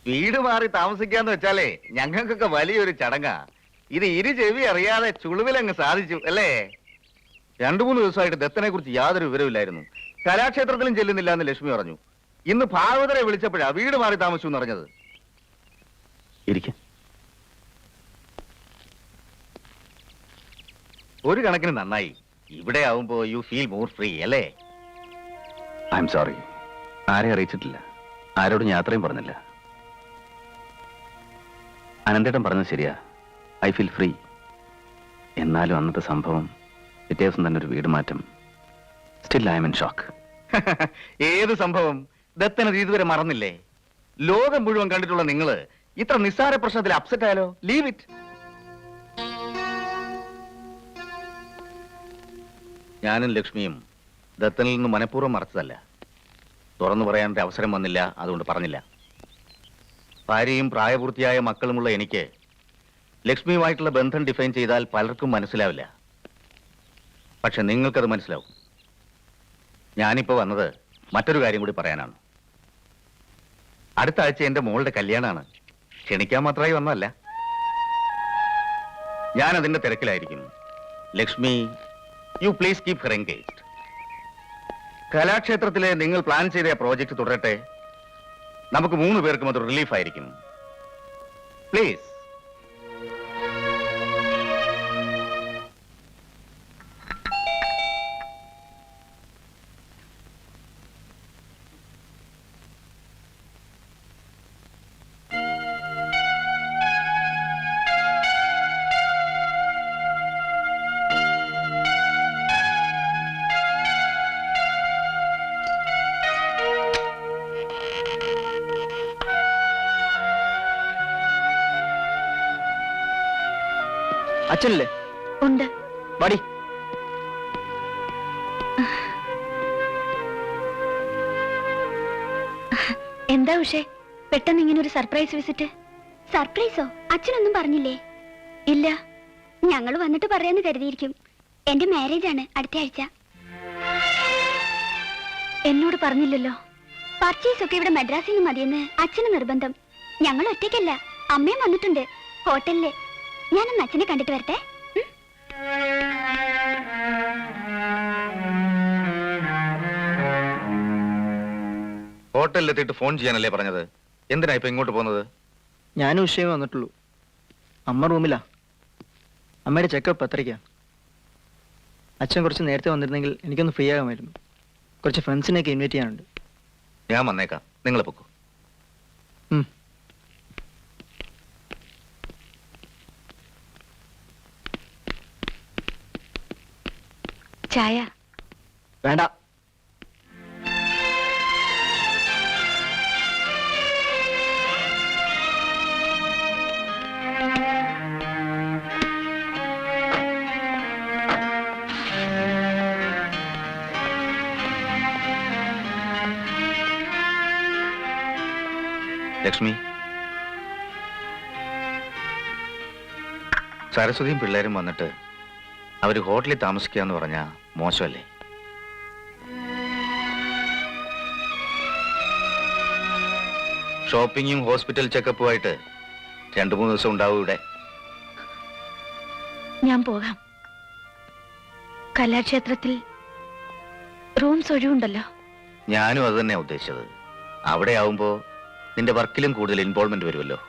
വീട് മാറി താമസിക്കാന്ന് വെച്ചാലേ ഞങ്ങൾക്കൊക്കെ വലിയൊരു ചടങ്ങാ. ഇത് ഇരു ചെവി അറിയാതെ ചുളുവിലങ്ങ് സാധിച്ചു അല്ലേ? 2-3 ദിവസമായിട്ട് ദത്തനെ കുറിച്ച് യാതൊരു വിവരമില്ലായിരുന്നു. കലാക്ഷേത്രത്തിലും ചെല്ലുന്നില്ല എന്ന് ലക്ഷ്മി പറഞ്ഞു. ഇന്ന് ഭാഗവതരെ വിളിച്ചപ്പോഴാ വീട് മാറി താമസിച്ചു എന്ന് പറഞ്ഞത്. ഒരു കണക്കിന് നന്നായി. ഇവിടെ ആവുമ്പോ യു ഫീൽ മോർ ഫ്രീ അല്ലേ? ഐ എം സോറി, ആരെ അറിയിച്ചിട്ടില്ല, ആരോടും യാത്രയും പറഞ്ഞില്ല. അനന്തേട്ടൻ പറഞ്ഞത് ശരിയാ, ഐ ഫീൽ ഫ്രീ. എന്നാലും അന്നത്തെ സംഭവം, പിറ്റേ ദിവസം തന്നെ ഒരു വീട് മാറ്റം, still I M in shock. ഏത് സംഭവം? ദത്തനത് ഇതുവരെ മറന്നില്ലേ? ലോകം മുഴുവൻ കണ്ടിട്ടുള്ള നിങ്ങള് ഇത്ര നിസ്സാര പ്രശ്നത്തിൽ അപ്സെറ്റ് ആയാലോ? Leave it. ഞാനും ലക്ഷ്മിയും ദത്തനിൽ നിന്ന് മനഃപൂർവ്വം മറച്ചതല്ല. തുറന്നു പറയാനൊരു അവസരം വന്നില്ല, അതുകൊണ്ട് പറഞ്ഞില്ല. ഭാര്യയും പ്രായപൂർത്തിയായ മക്കളുമുള്ള എനിക്ക് ലക്ഷ്മിയുമായിട്ടുള്ള ബന്ധം ഡിഫൈൻ ചെയ്താൽ പലർക്കും മനസ്സിലാവില്ല. പക്ഷെ നിങ്ങൾക്കത് മനസ്സിലാവും. ഞാനിപ്പോ വന്നത് മറ്റൊരു കാര്യം കൂടി പറയാനാണ്. അടുത്ത ആഴ്ച എന്റെ മോളുടെ കല്യാണമാണ്. ക്ഷണിക്കാൻ മാത്രമായി വന്നതല്ല. ഞാൻ അതിന്റെ തിരക്കിലായിരിക്കും. Lakshmi, you please keep her engaged. കലാക്ഷേത്രത്തിലെ നിങ്ങൾ പ്ലാൻ ചെയ്ത പ്രോജക്റ്റ് തുടരട്ടെ. നമുക്ക് 3 പേർക്കും അത് റിലീഫ് ആയിരിക്കും. പ്ലീസ്. അച്ഛനല്ലേ? ഉണ്ട്. വാടി. എന്താ ഉഷേ, പെട്ടെന്ന് ഇങ്ങനെ ഒരു സർപ്രൈസ് വിസിറ്റ്? സർപ്രൈസോ? അച്ഛനൊന്നും പറഞ്ഞില്ലേ? ഇല്ല. ഞങ്ങൾ വന്നിട്ട് പറയാന്ന് കരുതിയിരിക്കും. എന്റെ മാരേജ് ആണ് അടുത്ത ആഴ്ച. എന്നോട് പറഞ്ഞില്ലല്ലോ. പർച്ചേസ് ഒക്കെ ഇവിടെ മദ്രാസിൽ നിന്ന് മതിയെന്ന് അച്ഛന് നിർബന്ധം. ഞങ്ങൾ ഒറ്റയ്ക്കല്ല, അമ്മയും വന്നിട്ടുണ്ട് ഹോട്ടലില്. ഞാനൊന്ന് അച്ഛനെ കണ്ടിട്ട് വരട്ടെ. ഹോട്ടലിലെത്തിയിട്ട് ഫോൺ ചെയ്യാനല്ലേ പറഞ്ഞത്? എന്തിനാ ഇപ്പൊ ഇങ്ങോട്ട് പോകുന്നത്? ഞാനും ഉഷയും വന്നിട്ടുള്ളൂ. അമ്മ റൂമിലാ. അമ്മയുടെ ചെക്കപ്പ് എത്രയ്ക്കാ? അച്ഛൻ കുറച്ച് നേരത്തെ വന്നിരുന്നെങ്കിൽ എനിക്കൊന്ന് ഫ്രീ ആകാമായിരുന്നു. കുറച്ച് ഫ്രണ്ട്സിനെയൊക്കെ ഇൻവൈറ്റ് ചെയ്യാനുണ്ട്. ഞാൻ വന്നേക്കാം, നിങ്ങൾ പൊക്കോ. ചായ വേണ്ട. ലക്ഷ്മി, സരസ്വതിയും പിള്ളേരും വന്നിട്ട് അവര് ഹോട്ടലിൽ താമസിക്കാന്ന് പറഞ്ഞാ മോശമല്ലേ? ഷോപ്പിങ്ങും ഹോസ്പിറ്റൽ ചെക്കപ്പുമായിട്ട് 2-3 ദിവസം ഉണ്ടാവും ഇവിടെ. ഞാൻ പോകാം. കലാക്ഷേത്രത്തിൽ റൂംസ് ഒഴിവുണ്ടല്ലോ. ഞാനും അത് തന്നെയാ ഉദ്ദേശിച്ചത്. അവിടെ ആവുമ്പോ നിന്റെ വർക്കിലും കൂടുതൽ ഇൻവോൾവ്മെന്റ് വരുമല്ലോ.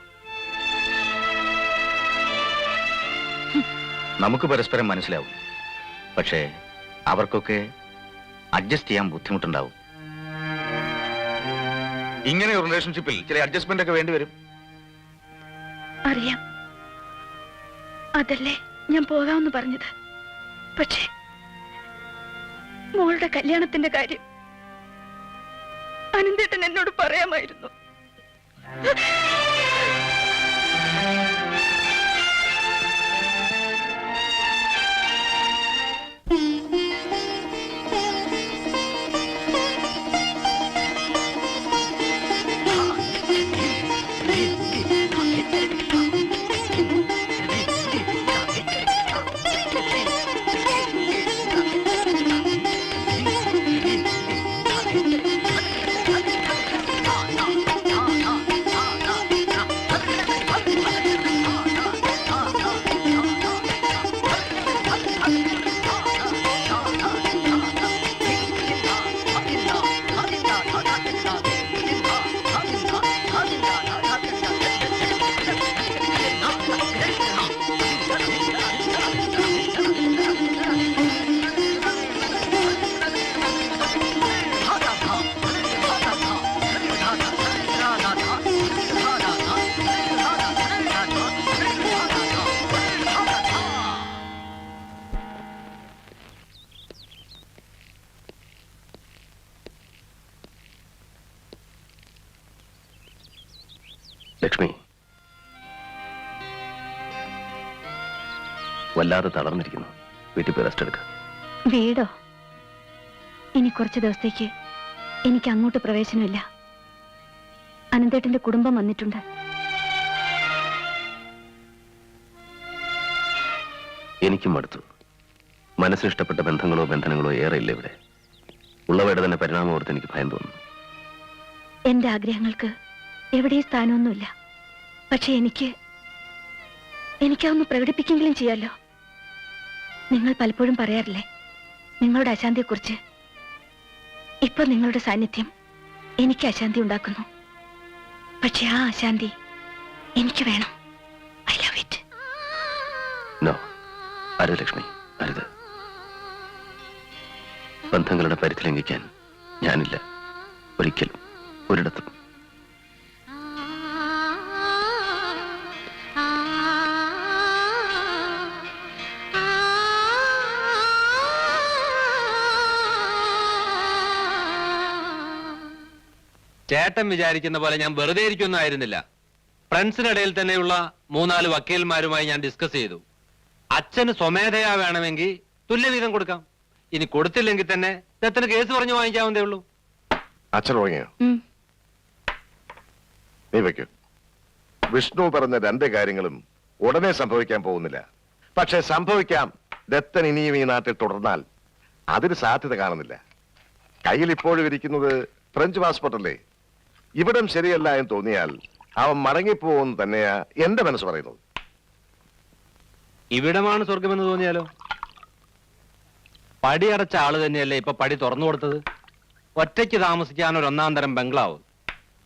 നമുക്ക് പരസ്പരം മനസ്സിലാവും. പക്ഷേ അവർക്കൊക്കെ അഡ്ജസ്റ്റ് ചെയ്യാൻ ബുദ്ധിമുട്ടുണ്ടാവും. ഇങ്ങനെ ഒരു റിലേഷൻഷിപ്പിൽ ചില അഡ്ജസ്റ്റ്മെന്റ് ഒക്കെ വേണ്ടി വരും. അറിയാം. അതല്ലേ ഞാൻ പോകാമെന്ന് പറഞ്ഞത്. പക്ഷേ മോളുടെ കല്യാണത്തിന്റെ കാര്യം അനന്തേട്ടൻ എന്നോട് പറയാമായിരുന്നു. ലക്ഷ്മി, വല്ലാതെ തളർന്നിരിക്കുന്നു. വീട്ടിൽ പോയി റെസ്റ്റ് എടുക്കുക. വീടോ? ഇനി കുറച്ച് ദിവസത്തേക്ക് എനിക്ക് അങ്ങോട്ട് പ്രവേശനമില്ല. അനന്തേട്ടന്റെ കുടുംബം വന്നിട്ടുണ്ട്. എനിക്കും മടുത്തു. മനസ്സിനിഷ്ടപ്പെട്ട ബന്ധങ്ങളോ ബന്ധനങ്ങളോ ഏറെ ഇല്ല ഇവിടെ. ഉള്ളവയുടെ തന്നെ പരിണാമം ഓർത്ത് എനിക്ക് ഭയം തോന്നുന്നു. എന്റെ ആഗ്രഹങ്ങൾക്ക് എവിടെയും സ്ഥാനമൊന്നുമില്ല. പക്ഷെ എനിക്കതൊന്ന് പ്രകടിപ്പിക്കെങ്കിലും ചെയ്യാലോ. നിങ്ങൾ പലപ്പോഴും പറയാറില്ലേ നിങ്ങളുടെ അശാന്തിയെക്കുറിച്ച്? ഇപ്പൊ നിങ്ങളുടെ സാന്നിധ്യം എനിക്ക് അശാന്തി ഉണ്ടാക്കുന്നു. പക്ഷെ ആ അശാന്തി എനിക്ക് വേണം. I love it. നോ, അരുത് ലക്ഷ്മി, അരുത്. ബന്ധങ്ങളുടെ പരിധി ലംഘിക്കാൻ ഞാനില്ല, ഒരിക്കലും, ഒരിടത്തും. ചേട്ടൻ വിചാരിക്കുന്ന പോലെ ഞാൻ വെറുതെ ഇരിക്കൊന്നും ആയിരുന്നില്ല. ഫ്രണ്ട്സിനിടയിൽ തന്നെയുള്ള 3-4 വക്കീൽമാരുമായി ഞാൻ ഡിസ്കസ് ചെയ്തു. അച്ഛന് സ്വമേധയാ വേണമെങ്കിൽ തുല്യവീതം കൊടുക്കാം. ഇനി കൊടുത്തില്ലെങ്കിൽ തന്നെ ദത്തന് കേസ് പറഞ്ഞു വാങ്ങിക്കാവുന്നതേ ഉള്ളൂ. അച്ഛൻ ഉറങ്ങിയോ? നീ വെക്കൂ. വിഷ്ണു പറഞ്ഞ 2 കാര്യങ്ങളും ഉടനെ സംഭവിക്കാൻ പോകുന്നില്ല. പക്ഷെ സംഭവിക്കാം. ദത്തൻ ഇനിയും ഈ നാട്ടിൽ തുടർന്നാൽ അതിന് സാധ്യത കാണുന്നില്ല. കയ്യിൽ ഇപ്പോഴും ഇരിക്കുന്നത് ഫ്രഞ്ച് പാസ്പോർട്ടല്ലേ? ഇവിടം ശരിയല്ല എന്ന് തോന്നിയാൽ അവൻ മടങ്ങിപ്പോകുമെന്ന് തന്നെയാ എന്റെ മനസ്സ് പറയുന്നത്. ഇവിടമാണ് സ്വർഗമെന്ന് തോന്നിയാലോ? പടി അടച്ച ആള് തന്നെയല്ലേ ഇപ്പൊ പടി തുറന്നു കൊടുത്തത്. ഒറ്റയ്ക്ക് താമസിക്കാൻ ഒരു 1-ാം തരം ബംഗ്ലാവ്,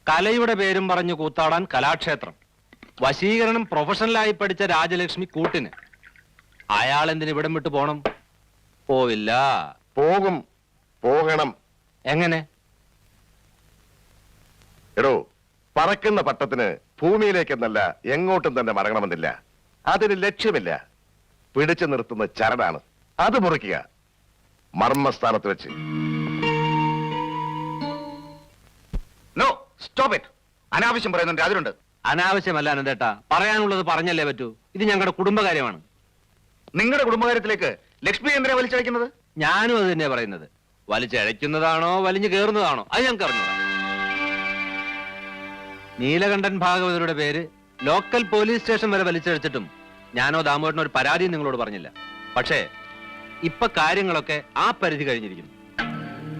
കലയുടെ പേരും പറഞ്ഞു കൂത്താടാൻ കലാക്ഷേത്രം, വശീകരണം പ്രൊഫഷണലായി പഠിച്ച രാജലക്ഷ്മി കൂട്ടിന്. അയാൾ എന്തിന് ഇവിടം വിട്ടു പോണം? പോവില്ല. പോകും, പോകണം. എങ്ങനെ? എടോ, പറക്കുന്ന പട്ടത്തിന് ഭൂമിയിലേക്കെന്നല്ല എങ്ങോട്ടും തന്നെ മടങ്ങണമെന്നില്ല. അതിന് ലക്ഷ്യമില്ല. പിടിച്ചു നിർത്തുന്ന ചരടാണ്. അത് മുറിക്കുക മർമ്മസ്ഥാനത്ത് വെച്ച്. No, stop it. അനാവശ്യം പറയുന്നുണ്ട്. അതിലുണ്ട്. അനാവശ്യമല്ല അനന്തേട്ടാ, പറയാനുള്ളത് പറഞ്ഞല്ലേ പറ്റൂ. ഇത് ഞങ്ങളുടെ കുടുംബകാര്യമാണ്. നിങ്ങളുടെ കുടുംബകാര്യത്തിലേക്ക് ലക്ഷ്മി എന്തിനാ വലിച്ചഴിക്കുന്നത്? ഞാനും അത് തന്നെയാ പറയുന്നത്. വലിച്ചഴയ്ക്കുന്നതാണോ വലിഞ്ഞു കയറുന്നതാണോ അത് ഞങ്ങൾക്ക് അറിഞ്ഞു. നീലകണ്ഠൻ ഭാഗവതരുടെ പേര് ലോക്കൽ പോലീസ് സ്റ്റേഷൻ വരെ വലിച്ചഴിച്ചിട്ടും ഞാനോ ദാമോദരനോ ഒരു പരാതിയും നിങ്ങളോട് പറഞ്ഞില്ല. പക്ഷേ ഇപ്പൊ കാര്യങ്ങളൊക്കെ ആ പരിധി കഴിഞ്ഞിരിക്കുന്നു.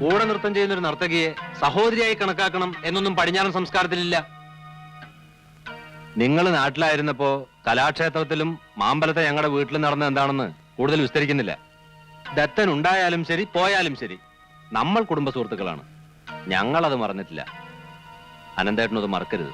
കൂടെ നൃത്തം ചെയ്യുന്ന ഒരു നർത്തകിയെ സഹോദരിയായി കണക്കാക്കണം എന്നൊന്നും പടിഞ്ഞാറൻ സംസ്കാരത്തിലില്ല. നിങ്ങൾ നാട്ടിലായിരുന്നപ്പോ കലാക്ഷേത്രത്തിലും മാമ്പലത്തെ ഞങ്ങളുടെ വീട്ടിൽ നടന്ന എന്താണെന്ന് കൂടുതൽ വിസ്തരിക്കുന്നില്ല. ദത്തൻ ഉണ്ടായാലും ശരി പോയാലും ശരി നമ്മൾ കുടുംബ സുഹൃത്തുക്കളാണ്. ഞങ്ങളത് മറന്നിട്ടില്ല. അനന്തേട്ടനത് മറക്കരുത്.